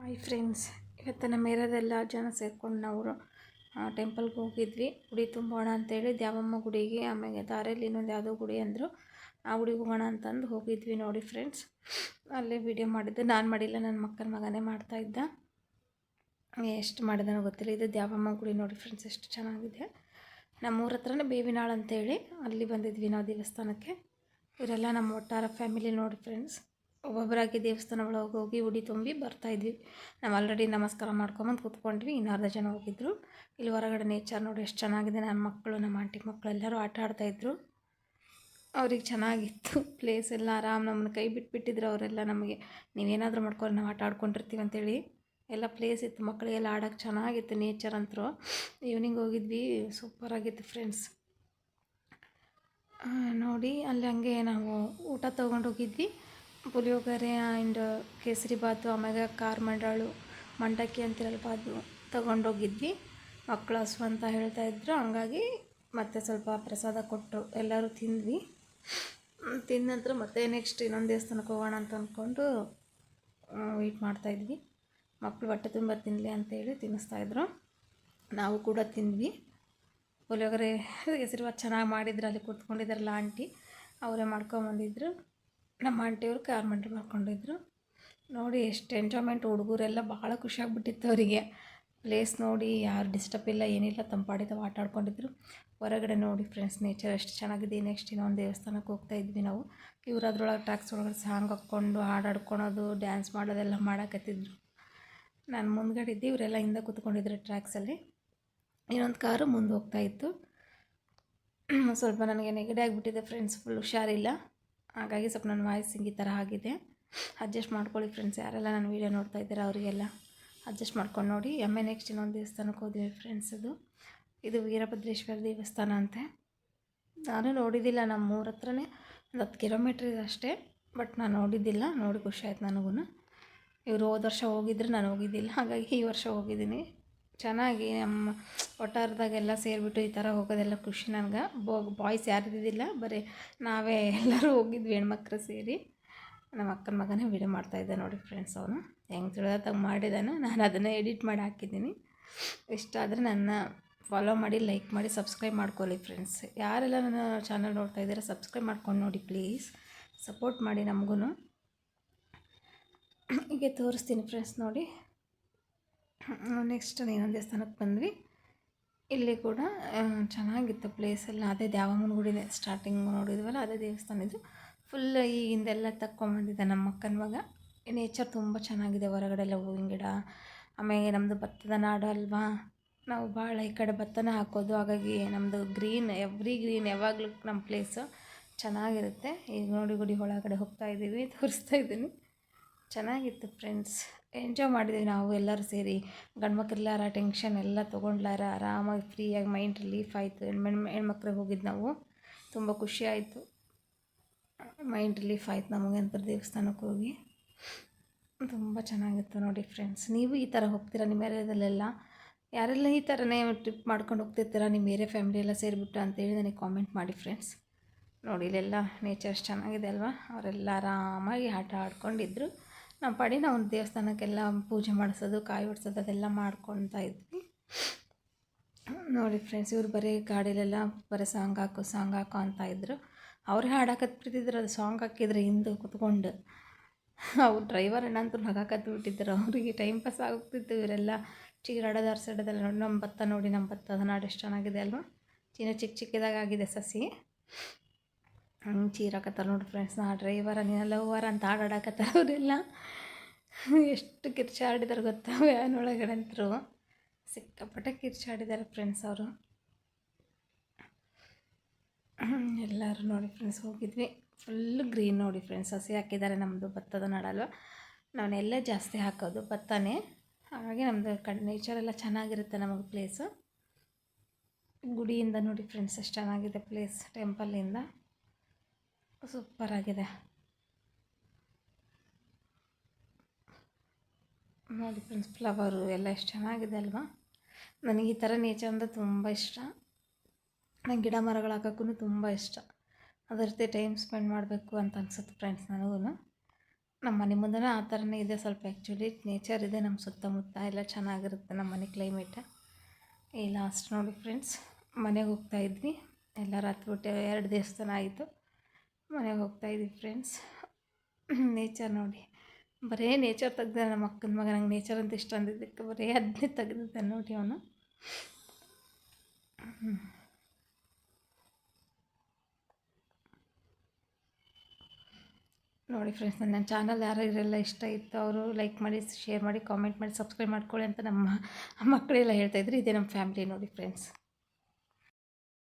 Hi friends, ಇವತ್ತು ನಮ್ಮ ಏರಿಯಾದೆಲ್ಲ ಜನ ಸೇರ್ಕೊಂಡು ನಾವು ಟೆಂಪಲ್ಗೆ ಹೋಗಿದ್ವಿ. ಗುಡಿ ತುಂಬೋಣ ಅಂತೇಳಿ ದ್ಯಾವಮ್ಮ ಗುಡಿಗೆ, ಆಮೇಲೆ ದಾರಿಯಲ್ಲಿ ಇನ್ನೊಂದು ಯಾವುದೋ ಗುಡಿ ಅಂದರು, ಆ ಗುಡಿಗೆ ಹೋಗೋಣ ಅಂತಂದು ಹೋಗಿದ್ವಿ. ನೋಡಿ ಫ್ರೆಂಡ್ಸ್, ಅಲ್ಲೇ ವೀಡಿಯೋ ಮಾಡಿದ್ದೆ. ನಾನು ಮಾಡಿಲ್ಲ, ನನ್ನ ಮಗನೇ ಮಾಡ್ತಾಯಿದ್ದ. ಎಷ್ಟು ಮಾಡಿದನೋ ಗೊತ್ತಿಲ್ಲ. ಇದು ದ್ಯಾವಮ್ಮ ಗುಡಿ ನೋಡಿ ಫ್ರೆಂಡ್ಸ್, ಎಷ್ಟು ಚೆನ್ನಾಗಿದೆ. ನಮ್ಮೂರ ಹತ್ರನೇ ಬೇವಿನಾಳು ಅಂತೇಳಿ ಅಲ್ಲಿ ಬಂದಿದ್ವಿ ನಾವು ದೇವಸ್ಥಾನಕ್ಕೆ. ಇವರೆಲ್ಲ ನಮ್ಮ ಒಟ್ಟಾರ ಫ್ಯಾಮಿಲಿ ನೋಡಿ ಫ್ರೆಂಡ್ಸ್. ಒಬ್ಬೊಬ್ಬರಾಗಿ ದೇವಸ್ಥಾನ ಒಳಗೆ ಹೋಗಿ ಉಡಿ ತುಂಬಿ ಬರ್ತಾಯಿದ್ವಿ. ನಾವು ಆಲ್ರೆಡಿ ನಮಸ್ಕಾರ ಮಾಡ್ಕೊಂಬಂದು ಕೂತ್ಕೊಂಡ್ವಿ. ಇನ್ನು ಅರ್ಧ ಜನ ಹೋಗಿದ್ರು. ಇಲ್ಲಿ ಹೊರಗಡೆ ನೇಚರ್ ನೋಡಿ ಎಷ್ಟು ಚೆನ್ನಾಗಿದೆ. ನನ್ನ ಮಕ್ಕಳು, ನಮ್ಮ ಆಂಟಿ ಮಕ್ಕಳು ಎಲ್ಲರೂ ಆಟ ಆಡ್ತಾಯಿದ್ರು. ಅವ್ರಿಗೆ ಚೆನ್ನಾಗಿತ್ತು ಪ್ಲೇಸ್ ಎಲ್ಲ. ಆರಾಮ್ ನಮ್ಮನ್ನು ಕೈ ಬಿಟ್ಬಿಟ್ಟಿದ್ರು ಅವರೆಲ್ಲ. ನಮಗೆ ನೀವೇನಾದರೂ ಮಾಡ್ಕೊಂಡು ನಾವು ಆಟ ಆಡ್ಕೊಂಡಿರ್ತೀವಿ ಅಂತೇಳಿ ಎಲ್ಲ ಪ್ಲೇಸ್ ಇತ್ತು. ಮಕ್ಕಳಿಗೆಲ್ಲ ಆಡೋಕ್ಕೆ ಚೆನ್ನಾಗಿತ್ತು. ನೇಚರ್ ಅಂತರೂ ಈವ್ನಿಂಗ್ ಹೋಗಿದ್ವಿ, ಸೂಪರಾಗಿತ್ತು ಫ್ರೆಂಡ್ಸ್. ನೋಡಿ ಅಲ್ಲಿ ಹಂಗೆ ನಾವು ಊಟ ತೊಗೊಂಡು ಹೋಗಿದ್ವಿ. ಪುಳಿಯೋಗರೆ ಆ್ಯಂಡ್ ಕೇಸರಿ ಬಾತು, ಆಮೇಲೆ ಖಾರ ಮಂಡಕ್ಕಿ ಅಂತಿರಲ್ಪ, ಅದು ತೊಗೊಂಡೋಗಿದ್ವಿ. ಮಕ್ಕಳು ಹಸು ಅಂತ ಹೇಳ್ತಾಯಿದ್ರು. ಹಂಗಾಗಿ ಮತ್ತೆ ಸ್ವಲ್ಪ ಪ್ರಸಾದ ಕೊಟ್ಟರು, ಎಲ್ಲರೂ ತಿಂದ್ವಿ. ತಿಂದ ನಂತರ ಮತ್ತೆ ನೆಕ್ಸ್ಟ್ ಇನ್ನೊಂದು ದೇವಸ್ಥಾನಕ್ಕೆ ಹೋಗೋಣ ಅಂತ ಅಂದ್ಕೊಂಡು ವೆಯ್ಟ್ ಮಾಡ್ತಾಯಿದ್ವಿ. ಮಕ್ಕಳು ಹೊಟ್ಟೆ ತುಂಬ ತಿನ್ನಲಿ ಅಂತೇಳಿ ತಿನ್ನಿಸ್ತಾಯಿದ್ರು. ನಾವು ಕೂಡ ತಿಂದ್ವಿ. ಪುಳಿಯೋಗರೆ ಕೇಸರಿ ಚೆನ್ನಾಗಿ ಮಾಡಿದ್ರು. ಅಲ್ಲಿ ಕೂತ್ಕೊಂಡಿದ್ದಾರಲ್ಲ ಆಂಟಿ, ಅವರೇ ಮಾಡ್ಕೊಂಬಂದಿದ್ರು. ನಮ್ಮ ಆಂಟಿಯವರು ಖಾರ ಮಂಡಕ್ಕಿ ಮಾಡ್ಕೊಂಡಿದ್ರು. ನೋಡಿ ಎಷ್ಟು ಎಂಜಾಯ್ಮೆಂಟ್. ಹುಡುಗರೆಲ್ಲ ಭಾಳ ಖುಷಿಯಾಗ್ಬಿಟ್ಟಿತ್ತು ಅವರಿಗೆ. ಪ್ಲೇಸ್ ನೋಡಿ ಯಾರು ಡಿಸ್ಟರ್ಬ್ ಇಲ್ಲ, ಏನಿಲ್ಲ, ತಂಪಾಡಿತಾವೆ ಆಟ ಆಡ್ಕೊಂಡಿದ್ರು. ಹೊರಗಡೆ ನೋಡಿ ಫ್ರೆಂಡ್ಸ್, ನೇಚರ್ ಎಷ್ಟು ಚೆನ್ನಾಗಿದೆ. ನೆಕ್ಸ್ಟ್ ಇನ್ನೊಂದು ದೇವಸ್ಥಾನಕ್ಕೆ ಹೋಗ್ತಾಯಿದ್ವಿ ನಾವು. ಇವರು ಅದ್ರೊಳಗೆ ಟ್ಯಾಕ್ಸ್ ಒಳಗಡೆ ಸಾಂಗ್ ಹಾಕ್ಕೊಂಡು ಹಾಡಾಡ್ಕೊಳೋದು, ಡ್ಯಾನ್ಸ್ ಮಾಡೋದೆಲ್ಲ ಮಾಡಕತ್ತಿದ್ರು. ನಾನು ಮುಂದ್ಗಡೆ ಇದ್ದೆ, ಇವರೆಲ್ಲ ಹಿಂದೆ ಕೂತ್ಕೊಂಡಿದ್ರು ಟ್ರ್ಯಾಕ್ಸಲ್ಲಿ. ಇನ್ನೊಂದು ಕಾರು ಮುಂದೆ ಹೋಗ್ತಾಯಿತ್ತು. ಸ್ವಲ್ಪ ನನಗೆ ನೆಗಡಿ ಆಗಿಬಿಟ್ಟಿದೆ ಫ್ರೆಂಡ್ಸ್, ಫುಲ್ ಹುಷಾರಿಲ್ಲ. ಹಾಗಾಗಿ ಸ್ವಲ್ಪ ನನ್ನ ವಾಯ್ಸ್ ಈ ಥರ ಆಗಿದೆ. ಅಡ್ಜಸ್ಟ್ ಮಾಡ್ಕೊಳ್ಳಿ ಫ್ರೆಂಡ್ಸ್. ಯಾರೆಲ್ಲ ನನ್ನ ವೀಡಿಯೋ ನೋಡ್ತಾ ಇದ್ದಾರೆ ಅವರಿಗೆಲ್ಲ ಅಡ್ಜಸ್ಟ್ ಮಾಡ್ಕೊಂಡು ನೋಡಿ. ನೆಕ್ಸ್ಟ್ ಇನ್ನೊಂದು ದೇವಸ್ಥಾನಕ್ಕೆ ಹೋದ್ವಿ ಫ್ರೆಂಡ್ಸ್. ಇದು ವೀರಭದ್ರೇಶ್ವರ ದೇವಸ್ಥಾನ ಅಂತೆ. ನಾನು ನೋಡಿದ್ದಿಲ್ಲ. ನಮ್ಮ ಊರ ಹತ್ರನೇ ಒಂದು 10 ಕಿಲೋಮೀಟ್ರ್ ಇದೆ ಅಷ್ಟೇ. ಬಟ್ ನಾನು ನೋಡಿದ್ದಿಲ್ಲ. ನೋಡಿ ಖುಷಿ ಆಯ್ತು ನನಗೂ. ಇವರು ಹೋದ ವರ್ಷ ಹೋಗಿದ್ರು, ನಾನು ಹೋಗಿದ್ದಿಲ್ಲ. ಹಾಗಾಗಿ ಈ ವರ್ಷ ಹೋಗಿದ್ದೀನಿ. ಚೆನ್ನಾಗಿ ನಮ್ಮ ಒಟ್ಟಾರದಾಗೆಲ್ಲ ಸೇರಿಬಿಟ್ಟು ಈ ಥರ ಹೋಗೋದೆಲ್ಲ ಖುಷಿ ನನಗೆ. ಬಾಯ್ಸ್ ಯಾರು ಇದ್ದಿದ್ದಿಲ್ಲ, ಬರೀ ನಾವೇ ಎಲ್ಲರೂ ಹೋಗಿದ್ವಿ, ಹೆಣ್ಮಕ್ಳು ಸೇರಿ. ನಮ್ಮ ಅಕ್ಕನ ಮಗನೇ ವೀಡಿಯೋ ಮಾಡ್ತಾಯಿದ್ದೆ ನೋಡಿ ಫ್ರೆಂಡ್ಸ್. ಅವನು ಹೆಂಗೆ ತಿಳಿದಾಗಿ ಮಾಡಿದ್ದಾನೆ. ನಾನು ಅದನ್ನು ಎಡಿಟ್ ಮಾಡಿ ಹಾಕಿದ್ದೀನಿ. ಇಷ್ಟ ಆದರೆ ನನ್ನ ಫಾಲೋ ಮಾಡಿ, ಲೈಕ್ ಮಾಡಿ, ಸಬ್ಸ್ಕ್ರೈಬ್ ಮಾಡ್ಕೊಳ್ಳಿ ಫ್ರೆಂಡ್ಸ್. ಯಾರೆಲ್ಲ ನನ್ನ ಚಾನಲ್ ನೋಡ್ತಾ ಇದ್ದೀರಾ ಸಬ್ಸ್ಕ್ರೈಬ್ ಮಾಡ್ಕೊಂಡು ನೋಡಿ ಪ್ಲೀಸ್. ಸಪೋರ್ಟ್ ಮಾಡಿ ನಮಗೂ. ಹೀಗೆ ತೋರಿಸ್ತೀನಿ ಫ್ರೆಂಡ್ಸ್ ನೋಡಿ. ನೆಕ್ಸ್ಟ್ ಇನ್ನೊಂದು ದೇವಸ್ಥಾನಕ್ಕೆ ಬಂದ್ವಿ. ಇಲ್ಲಿ ಕೂಡ ಚೆನ್ನಾಗಿತ್ತು ಪ್ಲೇಸ್ ಎಲ್ಲ. ಅದೇ ದ್ಯಾವಮ್ಮನ ಗುಡಿನೇ ಸ್ಟಾರ್ಟಿಂಗ್ ನೋಡಿದ್ವಲ್ಲ, ಅದೇ ದೇವಸ್ಥಾನ ಇದು. ಫುಲ್ ಈ ಹಿಂದೆಲ್ಲ ತಕ್ಕೊಂಬಂದಿದ್ದೆ ನಮ್ಮ ಅಕ್ಕನ ಮಗ. ನೇಚರ್ ತುಂಬ ಚೆನ್ನಾಗಿದೆ. ಹೊರಗಡೆ ಎಲ್ಲ ಹೂವಿನ ಗಿಡ, ಆಮೇಲೆ ನಮ್ಮದು ಭತ್ತದ ನಾಡು ಅಲ್ವಾ, ನಾವು ಭಾಳ ಈ ಕಡೆ ಭತ್ತನ ಹಾಕೋದು. ಹಾಗಾಗಿ ನಮ್ಮದು ಗ್ರೀನ್, ಎವ್ರಿ ಗ್ರೀನ್, ಯಾವಾಗಲೂ ನಮ್ಮ ಪ್ಲೇಸು ಚೆನ್ನಾಗಿರುತ್ತೆ. ಈಗ ನೋಡಿ ಗುಡಿ ಒಳಗಡೆ ಹೋಗ್ತಾಯಿದ್ದೀವಿ, ತೋರಿಸ್ತಾ ಇದ್ದೀನಿ. ಚೆನ್ನಾಗಿತ್ತು ಫ್ರೆಂಡ್ಸ್. ಎಂಜಾಯ್ ಮಾಡಿದ್ವಿ ನಾವು ಎಲ್ಲರೂ ಸೇರಿ. ಗಂಡು ಮಕ್ಕಳೆಲ್ಲ ಟೆನ್ಷನ್ ಎಲ್ಲ ತೊಗೊಂಡ್ಲಾರ ಆರಾಮಾಗಿ ಫ್ರೀಯಾಗಿ ಮೈಂಡ್ ರಿಲೀಫ್ ಆಯಿತು. ಹೆಣ್ಮಕ್ಳಿಗೆ ಹೋಗಿದ್ದು ನಾವು. ತುಂಬ ಖುಷಿ ಆಯಿತು, ಮೈಂಡ್ ರಿಲೀಫ್ ಆಯಿತು ನಮಗೆ ಅಂತ ದೇವಸ್ಥಾನಕ್ಕೆ ಹೋಗಿ. ತುಂಬ ಚೆನ್ನಾಗಿತ್ತು ನೋಡಿ ಫ್ರೆಂಡ್ಸ್. ನೀವು ಈ ಥರ ಹೋಗ್ತೀರಾ ನಿಮ್ಮ ಏರಿಯಾದಲ್ಲೆಲ್ಲ? ಯಾರೆಲ್ಲ ಈ ಥರನೇ ಟ್ರಿಪ್ ಮಾಡ್ಕೊಂಡು ಹೋಗ್ತಿರ್ತೀರಾ ನಿಮ್ಮ ಏರಿಯಾ ಫ್ಯಾಮಿಲಿ ಎಲ್ಲ ಸೇರಿಬಿಟ್ಟು ಅಂತೇಳಿ ನನಗೆ ಕಾಮೆಂಟ್ ಮಾಡಿ ಫ್ರೆಂಡ್ಸ್. ನೋಡಿ ಇಲ್ಲೆಲ್ಲ ನೇಚರ್ ಚೆನ್ನಾಗಿದೆ ಅಲ್ವಾ. ಅವರೆಲ್ಲ ಆರಾಮಾಗಿ ಆಟ ಆಡ್ಕೊಂಡಿದ್ರು. ನಮ್ಮ ಪಾಡಿ ನಾವು ದೇವಸ್ಥಾನಕ್ಕೆಲ್ಲ ಪೂಜೆ ಮಾಡಿಸೋದು, ಕಾಯಿ ಹೊಡ್ಸೋದು ಅದೆಲ್ಲ ಮಾಡ್ಕೊತಾ ಇದ್ವಿ ನೋಡಿ ಫ್ರೆಂಡ್ಸ್. ಇವ್ರು ಬರೀ ಗಾಡಿಲೆಲ್ಲ ಬರೀ ಸಾಂಗ್ ಹಾಕು ಅಂತ ಇದ್ದರು. ಅವ್ರು ಹಾಡಾಕತ್ಬಿಟ್ಟಿದ್ರು. ಅದು ಸಾಂಗ್ ಹಾಕಿದ್ರೆ ಹಿಂದೆ ಕೂತ್ಕೊಂಡು. ಅವ್ರು ಡ್ರೈವರ್ ಅಣ್ಣ ಅಂತೂ ನಗಾಕತ್ತು ಬಿಟ್ಟಿದ್ರು. ಅವರಿಗೆ ಟೈಮ್ ಪಾಸ್ ಆಗೋಗ್ತಿತ್ತು. ಇವರೆಲ್ಲ ಚೀರಾಡೋದು, ಅರ್ಸಾಡೋದೆಲ್ಲ ನೋಡಿ. ನಮ್ಮ ಭತ್ತ ನೋಡಿ, ನಮ್ಮ ಭತ್ತದ ನಾಡು ಎಷ್ಟು ಚೆನ್ನಾಗಿದೆ ಅಲ್ವಾ. ಚಿಕ್ಕದಾಗಿ ಆಗಿದೆ ಸಸಿ. ಹಂಗೆ ಚೀರಾಕತ್ತಾರೆ ನೋಡಿ ಫ್ರೆಂಡ್ಸ್. ನಾ ಡ್ರೈವರ, ನೀನು ಲವ್ವರ ಅಂತ ಹಾಡಾಡಕತ್ತಾರೆ ಅವರೆಲ್ಲ. ಎಷ್ಟು ಕಿರ್ಚಾಡಿದಾರೆ ಗೊತ್ತಾ ವ್ಯಾನ್ ಒಳಗಡೆ ಅಂತರೂ. ಸಿಕ್ಕಾಪಟ್ಟೆ ಕಿರ್ಚಾಡಿದ್ದಾರೆ ಫ್ರೆಂಡ್ಸ್ ಅವರು. ಎಲ್ಲರೂ ನೋಡಿ ಫ್ರೆಂಡ್ಸ್ ಹೋಗಿದ್ವಿ. ಫುಲ್ ಗ್ರೀನ್ ನೋಡಿ ಫ್ರೆಂಡ್ಸ್. ಹಸಿ ಹಾಕಿದ್ದಾರೆ. ನಮ್ಮದು ಭತ್ತದ ನಾಡಲ್ವ, ನಾವೆಲ್ಲ ಜಾಸ್ತಿ ಹಾಕೋದು ಭತ್ತನೇ. ಹಾಗಾಗಿ ನಮ್ಮದು ನೇಚರೆಲ್ಲ ಚೆನ್ನಾಗಿರುತ್ತೆ ನಮಗೆ ಪ್ಲೇಸು. ಗುಡಿಯಿಂದ ನೋಡಿ ಫ್ರೆಂಡ್ಸ್ ಎಷ್ಟು ಚೆನ್ನಾಗಿದೆ ಪ್ಲೇಸ್. ಟೆಂಪಲ್ಲಿಂದ ಸೂಪರಾಗಿದೆ ನೋಡಿ ಫ್ರೆಂಡ್ಸ್. ಫ್ಲವರು ಎಲ್ಲ ಎಷ್ಟು ಚೆನ್ನಾಗಿದೆ ಅಲ್ವಾ. ನನಗೆ ಈ ಥರ ನೇಚರ್ ಅಂದರೆ ತುಂಬ ಇಷ್ಟ. ನಂಗೆ ಗಿಡ ಮರಗಳು ಹಾಕೋಕ್ಕೂ ತುಂಬ ಇಷ್ಟ. ಅದ್ರ ಜೊತೆ ಟೈಮ್ ಸ್ಪೆಂಡ್ ಮಾಡಬೇಕು ಅಂತ ಅನ್ಸುತ್ತೆ ಫ್ರೆಂಡ್ಸ್ ನನಗೂ. ನಮ್ಮ ಮನೆ ಮುಂದೆನೇ ಆ ಥರನೇ ಇದೆ ಸ್ವಲ್ಪ ಆ್ಯಕ್ಚುಲಿ ನೇಚರ್ ಇದೆ ನಮ್ಮ ಸುತ್ತಮುತ್ತ ಎಲ್ಲ ಚೆನ್ನಾಗಿರುತ್ತೆ ನಮ್ಮ ಮನೆ ಕ್ಲೈಮೇಟ. ಈ ಲಾಸ್ಟ್ ನೋಡಿ ಫ್ರೆಂಡ್ಸ್ ಮನೆಗೆ ಹೋಗ್ತಾಯಿದ್ವಿ ಎಲ್ಲರೂ ಹತ್ಬಿಟ್ಟು 2 ದೇವಸ್ಥಾನ ಆಯಿತು. ಮನೆಗೆ ಹೋಗ್ತಾಯಿದ್ವಿ ಫ್ರೆಂಡ್ಸ್. ನೇಚರ್ ನೋಡಿ ಬರೀ ನೇಚರ್ ತೆಗ್ದೆ ನಮ್ಮ ಅಕ್ಕನ ಮಗ. ನಂಗೆ ನೇಚರ್ ಅಂತ ಇಷ್ಟ ಅಂದಿದ್ದಕ್ಕೆ ಬರೀ ಅದನ್ನೇ ತೆಗೆದಿದ್ದೆ ನೋಡಿ ಅವನು. ನೋಡಿ ಫ್ರೆಂಡ್ಸ್, ನನ್ನ ಚಾನಲ್ ಯಾರಿಗೆಲ್ಲ ಇಷ್ಟ ಇತ್ತು ಅವರು ಲೈಕ್ ಮಾಡಿ, ಶೇರ್ ಮಾಡಿ, ಕಾಮೆಂಟ್ ಮಾಡಿ, ಸಬ್ಸ್ಕ್ರೈಬ್ ಮಾಡ್ಕೊಳ್ಳಿ ಅಂತ ನಮ್ಮ ಮಕ್ಕಳೆಲ್ಲ ಹೇಳ್ತಾಯಿದ್ರು. ಇದೇ ನಮ್ಮ ಫ್ಯಾಮಿಲಿ ನೋಡಿ ಫ್ರೆಂಡ್ಸ್.